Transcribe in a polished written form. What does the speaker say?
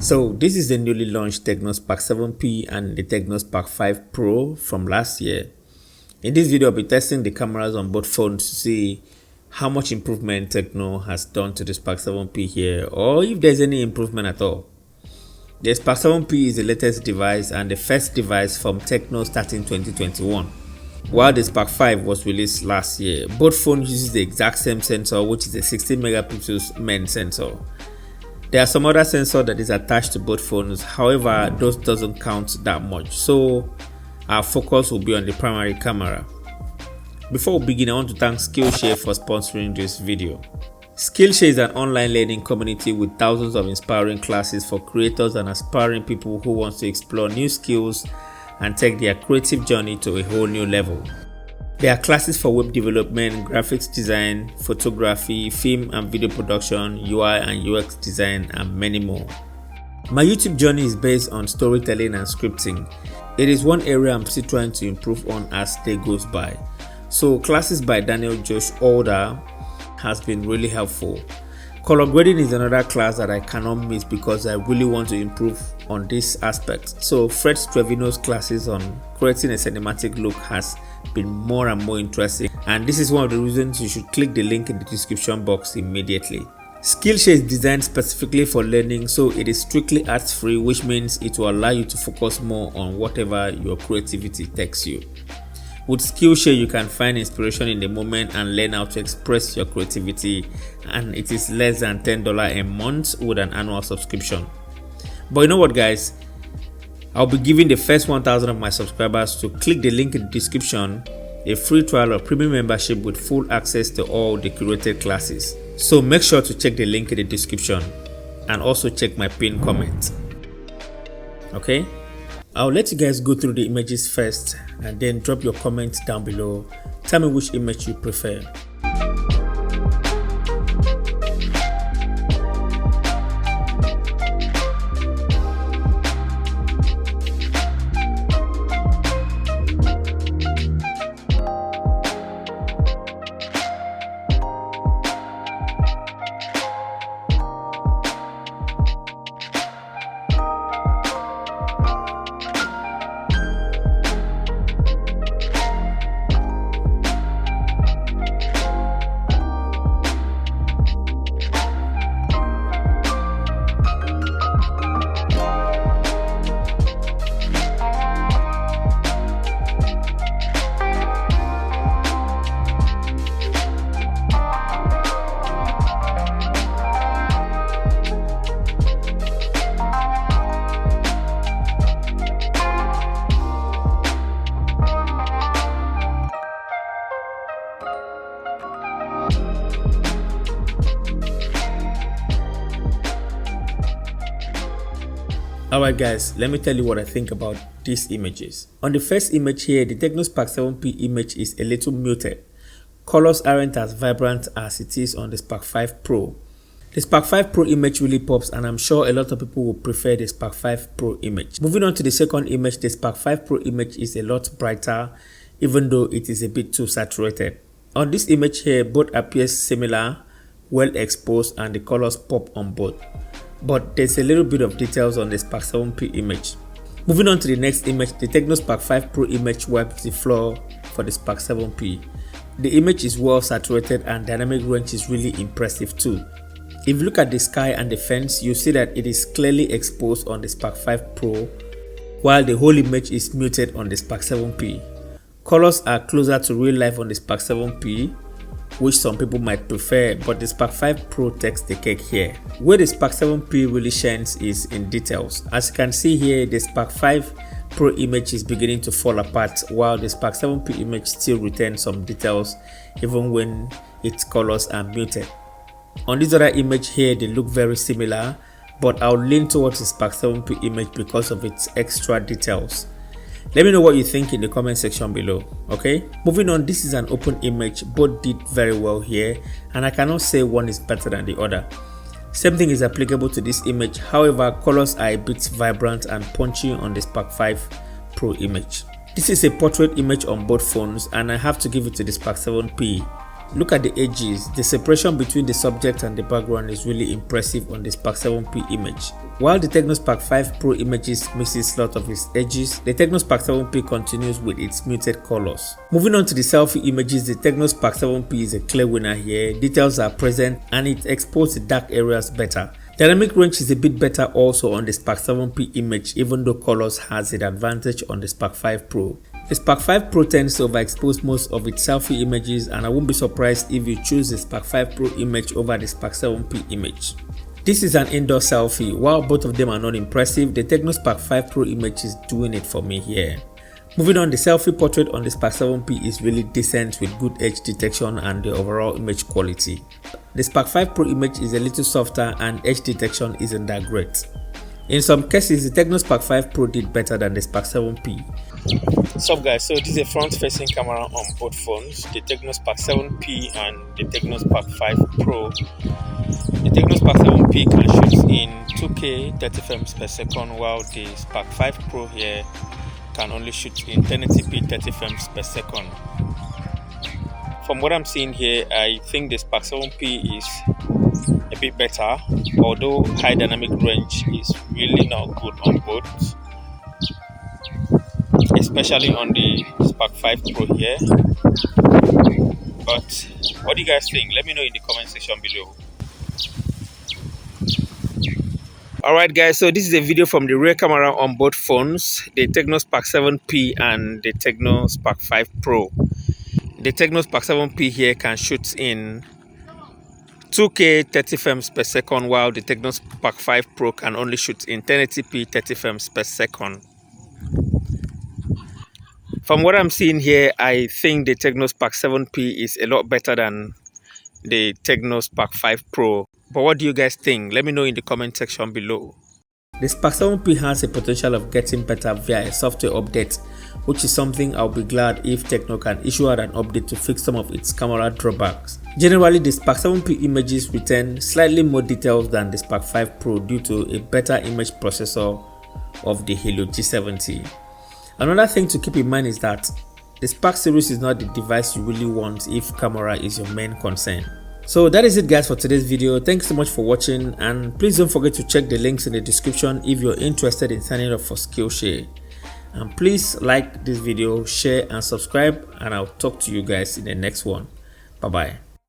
So this is the newly launched Tecno Spark 7P and the Tecno Spark 5 Pro from last year. In this video, I'll be testing the cameras on both phones to see how much improvement Tecno has done to the Spark 7P here, or if there's any improvement at all. The Spark 7P is the latest device and the first device from Tecno starting 2021. While the Spark 5 was released last year, both phones use the exact same sensor, which is a 16 megapixels main sensor. There are some other sensors that is attached to both phones, however, those doesn't count that much, so our focus will be on the primary camera. Before we begin, I want to thank Skillshare for sponsoring this video. Skillshare is an online learning community with thousands of inspiring classes for creators and aspiring people who want to explore new skills and take their creative journey to a whole new level. There are classes for web development, graphics design, photography, film and video production, UI and UX design, and many more. My YouTube journey is based on storytelling and scripting. It is one area I'm still trying to improve on as day goes by. So classes by Daniel Josh Older has been really helpful. Color grading is another class that I cannot miss because I really want to improve on this aspect. So Fred Trevino's classes on creating a cinematic look has been more and more interesting, and this is one of the reasons you should click the link in the description box immediately. Skillshare is designed specifically for learning, so it is strictly arts free, which means it will allow you to focus more on whatever your creativity takes you. With Skillshare, you can find inspiration in the moment and learn how to express your creativity, and it is less than $10 a month with an annual subscription. But you know what, guys? I'll be giving the first 1,000 of my subscribers to click the link in the description a free trial of premium membership with full access to all the curated classes. So make sure to check the link in the description and also check my pinned comment. Okay? I'll let you guys go through the images first and then drop your comments down below. Tell me which image you prefer. Alright guys, let me tell you what I think about these images. On the first image here, the Tecno Spark 7P image is a little muted. Colors aren't as vibrant as it is on the Spark 5 Pro. The Spark 5 Pro image really pops, and I'm sure a lot of people will prefer the Spark 5 Pro image. Moving on to the second image, the Spark 5 Pro image is a lot brighter, even though it is a bit too saturated. On this image here, both appears similar, well exposed, and the colors pop on both. But there's a little bit of details on the Spark 7P image. Moving on to the next image, the Tecno Spark 5 Pro image wipes the floor for the Spark 7P. The image is well saturated and dynamic range is really impressive too. If you look at the sky and the fence, you see that it is clearly exposed on the Spark 5 Pro, while the whole image is muted on the Spark 7P. Colors are closer to real life on the Spark 7P, which some people might prefer, but the Spark 5 Pro takes the cake here. Where the Spark 7P really shines is in details. As you can see here, the Spark 5 Pro image is beginning to fall apart, while the Spark 7P image still retains some details even when its colors are muted. On this other image here, they look very similar, but I'll lean towards the Spark 7P image because of its extra details. Let me know what you think in the comment section below. Okay, moving on, this is an open image. Both did very well here, and I cannot say one is better than the other. Same thing is applicable to this image, however colors are a bit vibrant and punchy on the Spark 5 Pro image. This is a portrait image on both phones, and I have to give it to the Spark 7P. Look at the edges. The separation between the subject and the background is really impressive on the Spark 7P image. While the Tecno Spark 5 Pro images misses a lot of its edges, the Tecno Spark 7P continues with its muted colors. Moving on to the selfie images, the Tecno Spark 7P is a clear winner here. Details are present and it exposed the dark areas better. Dynamic range is a bit better also on the Spark 7P image, even though colors has an advantage on the Spark 5 Pro. The Spark 5 Pro tends to overexpose most of its selfie images, and I won't be surprised if you choose the Spark 5 Pro image over the Spark 7P image. This is an indoor selfie. While both of them are not impressive, the Tecno Spark 5 Pro image is doing it for me here. Moving on, the selfie portrait on the Spark 7P is really decent with good edge detection and the overall image quality. The Spark 5 Pro image is a little softer and edge detection isn't that great. In some cases, the Tecno Spark 5 Pro did better than the Spark 7P. What's up guys, so this is a front facing camera on both phones, the Tecno Spark 7P and the Tecno Spark 5 Pro. The Tecno Spark 7P can shoot in 2K 30 frames per second, while the Spark 5 Pro here can only shoot in 1080p 30 frames per second. From what I'm seeing here, I think the Spark 7P is a bit better, although high dynamic range is really not good on both, especially on the Spark 5 Pro here. But what do you guys think? Let me know in the comment section below. Alright guys, so this is a video from the rear camera on both phones, the Tecno Spark 7P and the Tecno Spark 5 Pro. The Tecno Spark 7P here can shoot in 2K 30 frames per second, while the Tecno Spark 5 Pro can only shoot in 1080p 30 frames per second. From what I'm seeing here, I think the Tecno Spark 7P is a lot better than the Tecno Spark 5 Pro. But what do you guys think? Let me know in the comment section below. The Spark 7P has a potential of getting better via a software update, which is something I'll be glad if Tecno can issue out an update to fix some of its camera drawbacks. Generally, the Spark 7P images retain slightly more details than the Spark 5 Pro due to a better image processor of the Helio G70. Another thing to keep in mind is that the Spark series is not the device you really want if camera is your main concern. So that is it guys for today's video. Thanks so much for watching, and please don't forget to check the links in the description if you're interested in signing up for Skillshare. And please like this video, share and subscribe, and I'll talk to you guys in the next one. Bye bye.